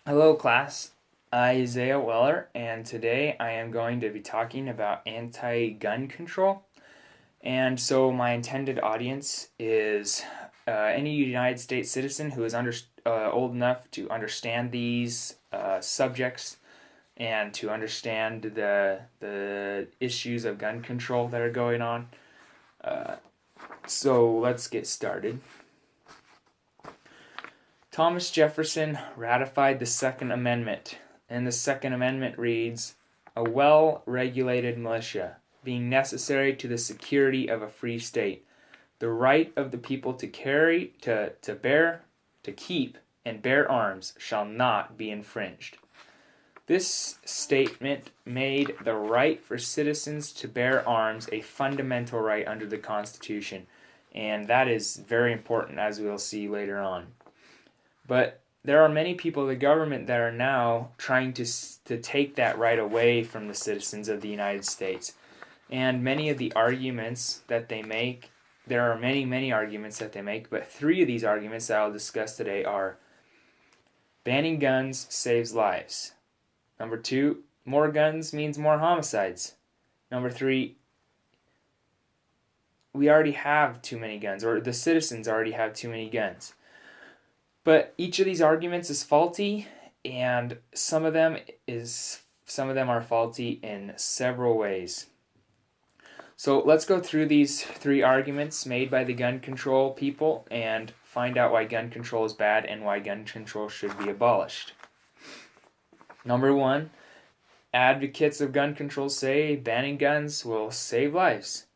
Hello, class. Isaiah Weller, and today I am going to be talking about anti-gun control. And so, my intended audience is any United States citizen who is old enough to understand these subjects and to understand the issues of gun control that are going on. So, let's get started. Thomas Jefferson ratified the Second Amendment, and the Second Amendment reads, "A well-regulated militia, being necessary to the security of a free state, the right of the people to keep, and bear arms shall not be infringed." This statement made the right for citizens to bear arms a fundamental right under the Constitution, and that is very important, as we'll see later on. But there are many people in the government that are now trying to take that right away from the citizens of the United States. And many of the arguments that they make, there are many arguments that they make, but three of these arguments that I'll discuss today are: banning guns saves lives. Number two, more guns means more homicides. Number three, we already have too many guns, or the citizens already have too many guns. But each of these arguments is faulty, and some of them are faulty in several ways. So let's go through these three arguments made by the gun control people and find out why gun control is bad and why gun control should be abolished. Number one, advocates of gun control say banning guns will save lives.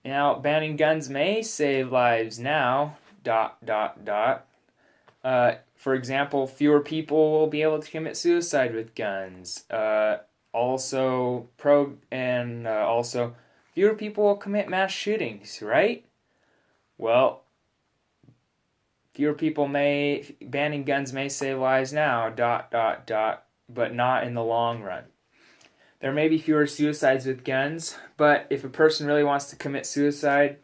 Now, banning guns may save lives now, ... For example, fewer people will be able to commit suicide with guns. Also, fewer people will commit mass shootings, right? Well, banning guns may save lives now, ... but not in the long run. There may be fewer suicides with guns, but if a person really wants to commit suicide,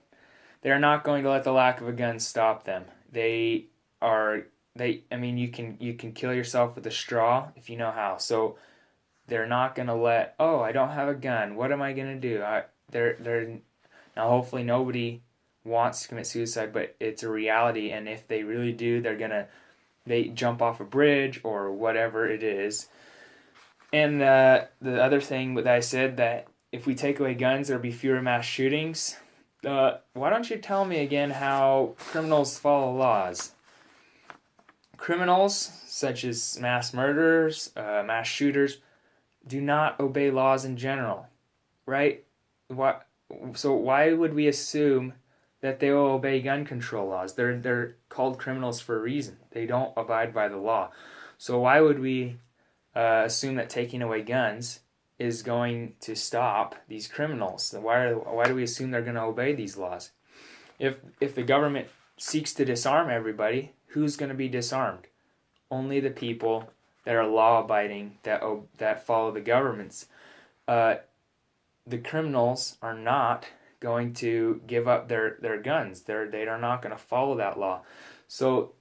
they're not going to let the lack of a gun stop them. You can kill yourself with a straw if you know how. So they're not going to let, oh, I don't have a gun, what am I going to do? Now hopefully nobody wants to commit suicide, but it's a reality, and if they really do, they jump off a bridge or whatever it is. And the other thing that I said, that if we take away guns, there'll be fewer mass shootings. Why don't you tell me again how criminals follow laws? Criminals, such as mass murderers, mass shooters, do not obey laws in general, right? So why would we assume that they will obey gun control laws? They're called criminals for a reason. They don't abide by the law. So why would we assume that taking away guns is going to stop these criminals? Why do we assume they're going to obey these laws? If the government seeks to disarm everybody, who's going to be disarmed? Only the people that are law-abiding, that follow the governments. The criminals are not going to give up their guns. They are not going to follow that law. So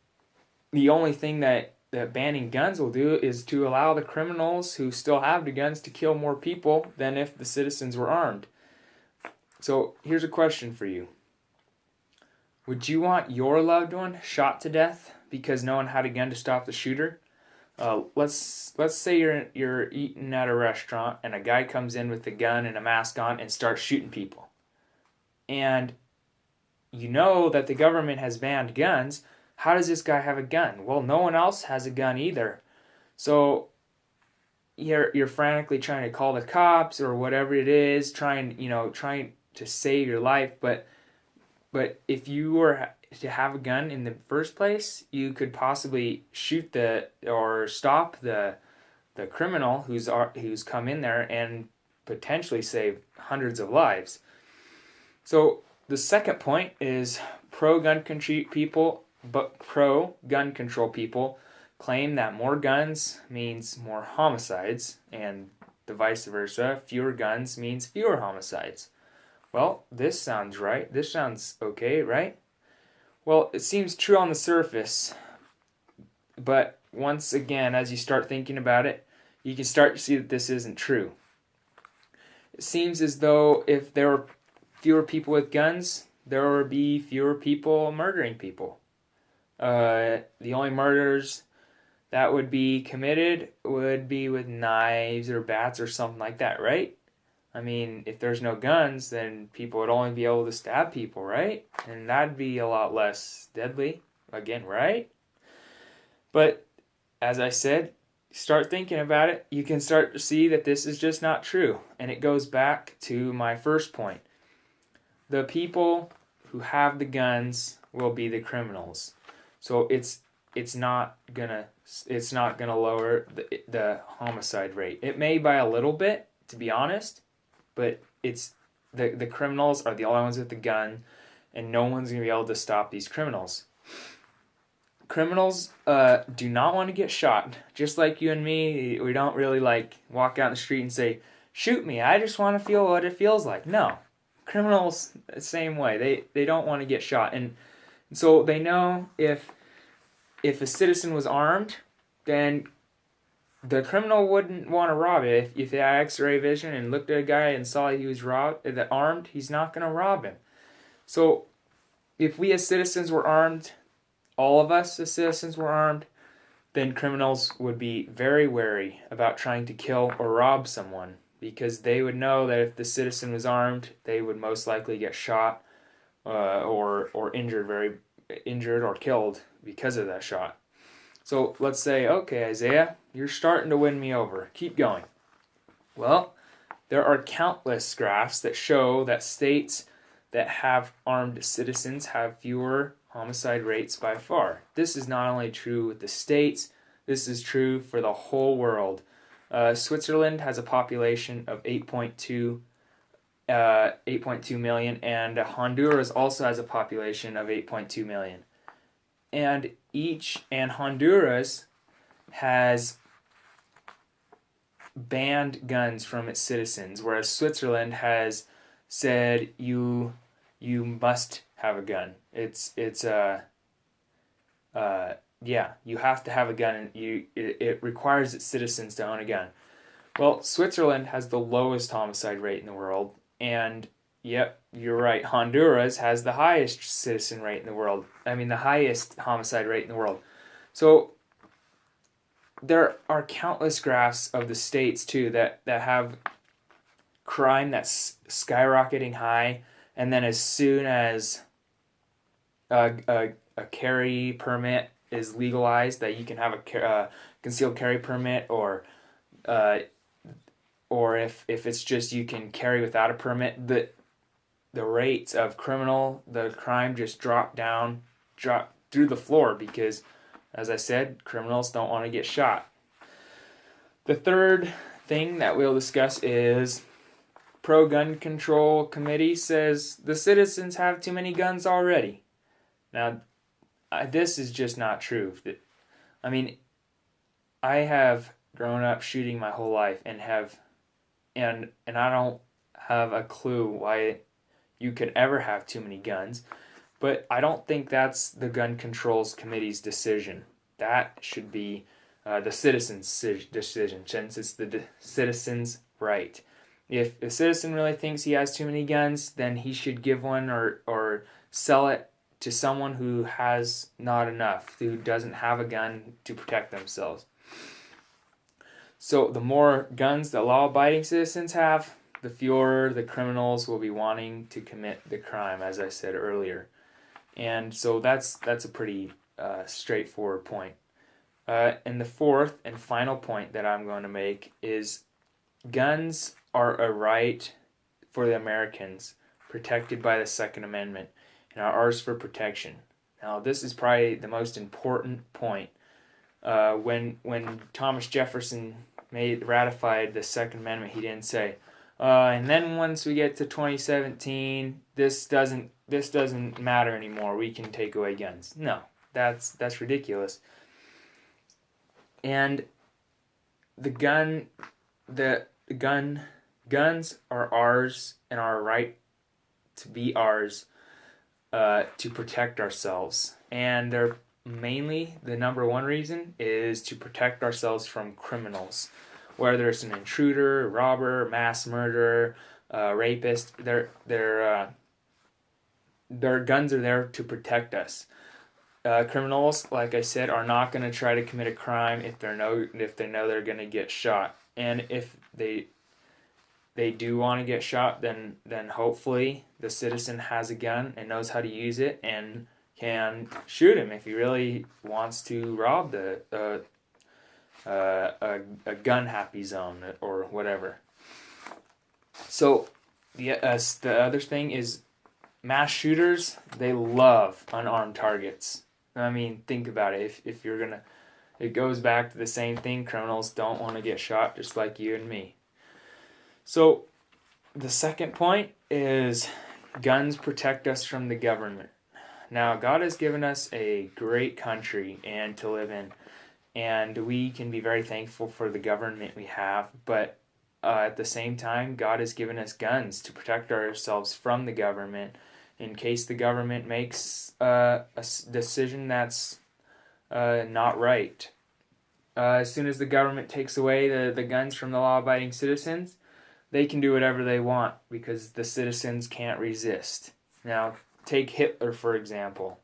the only thing that banning guns will do is to allow the criminals who still have the guns to kill more people than if the citizens were armed. So here's a question for you. Would you want your loved one shot to death because no one had a gun to stop the shooter? Let's say you're eating at a restaurant and a guy comes in with a gun and a mask on and starts shooting people. And you know that the government has banned guns. How does this guy have a gun? Well, no one else has a gun either. So you're frantically trying to call the cops or whatever it is, trying to save your life, but if you were to have a gun in the first place, you could possibly stop the criminal who's come in there and potentially save hundreds of lives. So the second point is pro-gun control people claim that more guns means more homicides, and the vice versa. Fewer guns means fewer homicides. Well, this sounds right. This sounds okay, right? Well, it seems true on the surface, but once again, as you start thinking about it, you can start to see that this isn't true. It seems as though if there were fewer people with guns, there would be fewer people murdering people. The only murders that would be committed would be with knives or bats or something like that, right? I mean, if there's no guns, then people would only be able to stab people, right? And that'd be a lot less deadly, again, right? But as I said, start thinking about it. You can start to see that this is just not true. And it goes back to my first point. The people who have the guns will be the criminals. So it's not gonna lower the homicide rate. It may by a little bit, to be honest, but it's the criminals are the only ones with the gun, and no one's gonna be able to stop these criminals. Criminals do not want to get shot. Just like you and me, we don't really like walk out in the street and say, "Shoot me! I just want to feel what it feels like." No, criminals the same way. They don't want to get shot, and so they know if a citizen was armed, then the criminal wouldn't want to rob it. If they had X-ray vision and looked at a guy and saw he was armed, he's not going to rob him. So if we as citizens were armed, all of us as citizens were armed, then criminals would be very wary about trying to kill or rob someone, because they would know that if the citizen was armed, they would most likely get shot or injured or killed because of that shot. So let's say, okay, Isaiah, you're starting to win me over. Keep going. Well, there are countless graphs that show that states that have armed citizens have fewer homicide rates by far. This is not only true with the states, this is true for the whole world. Switzerland has a population of 8.2 million, and Honduras also has a population of 8.2 million. And Honduras has banned guns from its citizens, whereas Switzerland has said you must have a gun. You have to have a gun, and it requires its citizens to own a gun. Well, Switzerland has the lowest homicide rate in the world, and yep, you're right, Honduras has the highest citizen rate in the world. I mean, the highest homicide rate in the world. So there are countless graphs of the states too that have crime that's skyrocketing high, and then as soon as a carry permit is legalized, that you can have a concealed carry permit, or if it's just you can carry without a permit, the rates of the crime just drop through the floor, because, as I said, criminals don't want to get shot. The third thing that we'll discuss is pro-gun control committee says the citizens have too many guns already. Now, this is just not true. I mean, I have grown up shooting my whole life and I don't have a clue why you could ever have too many guns, but I don't think that's the gun controls committee's decision. That should be the citizens' decision, since it's the citizens' right. If a citizen really thinks he has too many guns, then he should give one or sell it to someone who has not enough, who doesn't have a gun to protect themselves. So the more guns that law-abiding citizens have, the fewer the criminals will be wanting to commit the crime, as I said earlier. And so that's a pretty straightforward point. And the fourth and final point that I'm going to make is guns are a right for the Americans, protected by the Second Amendment, and are ours for protection. Now, this is probably the most important point. When Thomas Jefferson ratified the Second Amendment, he didn't say, and then once we get to 2017, this doesn't matter anymore. We can take away guns. No, that's ridiculous. And guns are ours, and our right to be ours, to protect ourselves. And they're mainly the number one reason is to protect ourselves from criminals, whether it's an intruder, robber, mass murderer, rapist. Their guns are there to protect us. Criminals, like I said, are not going to try to commit a crime if they know they're going to get shot. And if they do want to get shot, then hopefully the citizen has a gun and knows how to use it and can shoot him if he really wants to rob a gun happy zone or whatever. So the other thing is mass shooters. They love unarmed targets. I mean, think about it. If you're gonna, it goes back to the same thing. Criminals don't want to get shot, just like you and me. So the second point is guns protect us from the government. Now, God has given us a great country and to live in, and we can be very thankful for the government we have, but at the same time, God has given us guns to protect ourselves from the government in case the government makes a decision that's not right. As soon as the government takes away the guns from the law-abiding citizens, they can do whatever they want because the citizens can't resist. Now, take Hitler, for example.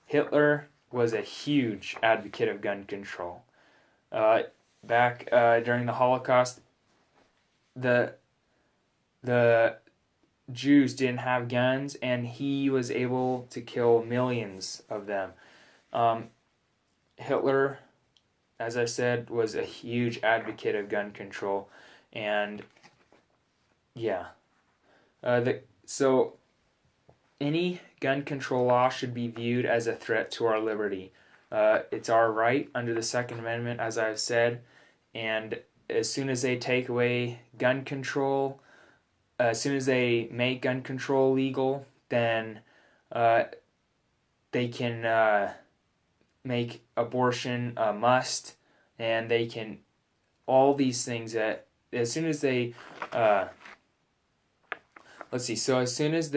Hitler was a huge advocate of gun control. Back during the Holocaust, the Jews didn't have guns, and he was able to kill millions of them. Hitler, as I said, was a huge advocate of gun control, and yeah. So any gun control law should be viewed as a threat to our liberty. It's our right under the Second Amendment, as I've said, and as soon as they take away gun control, as soon as they make gun control legal, then they can make abortion a must, and they can all these things that as soon as they so as soon as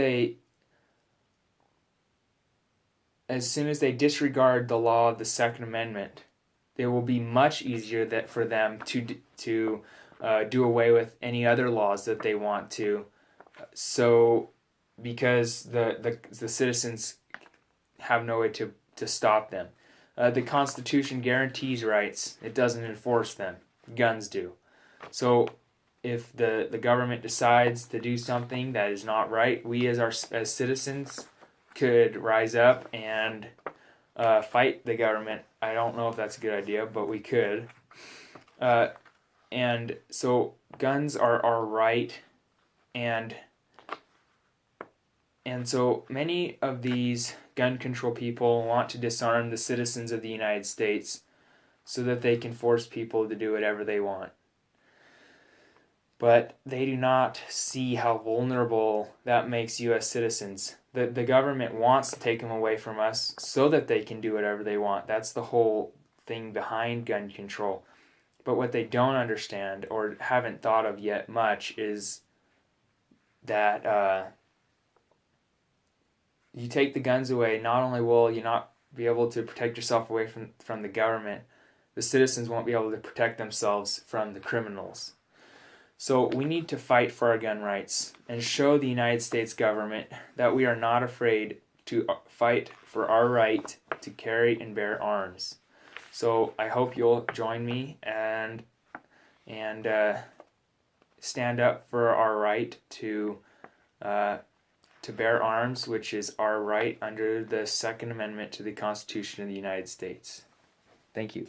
they disregard the law of the Second Amendment, it will be much easier for them to do away with any other laws that they want to. So, because the citizens have no way to stop them. The Constitution guarantees rights. It doesn't enforce them. Guns do. So, if the government decides to do something that is not right, we as citizens could rise up and fight the government. I don't know if that's a good idea, but we could. And so guns are our right, and so many of these gun control people want to disarm the citizens of the United States so that they can force people to do whatever they want. But they do not see how vulnerable that makes U.S. citizens. The government wants to take them away from us so that they can do whatever they want. That's the whole thing behind gun control. But what they don't understand or haven't thought of yet much is that you take the guns away, not only will you not be able to protect yourself away from the government, the citizens won't be able to protect themselves from the criminals. So we need to fight for our gun rights and show the United States government that we are not afraid to fight for our right to carry and bear arms. So I hope you'll join me and stand up for our right to bear arms, which is our right under the Second Amendment to the Constitution of the United States. Thank you.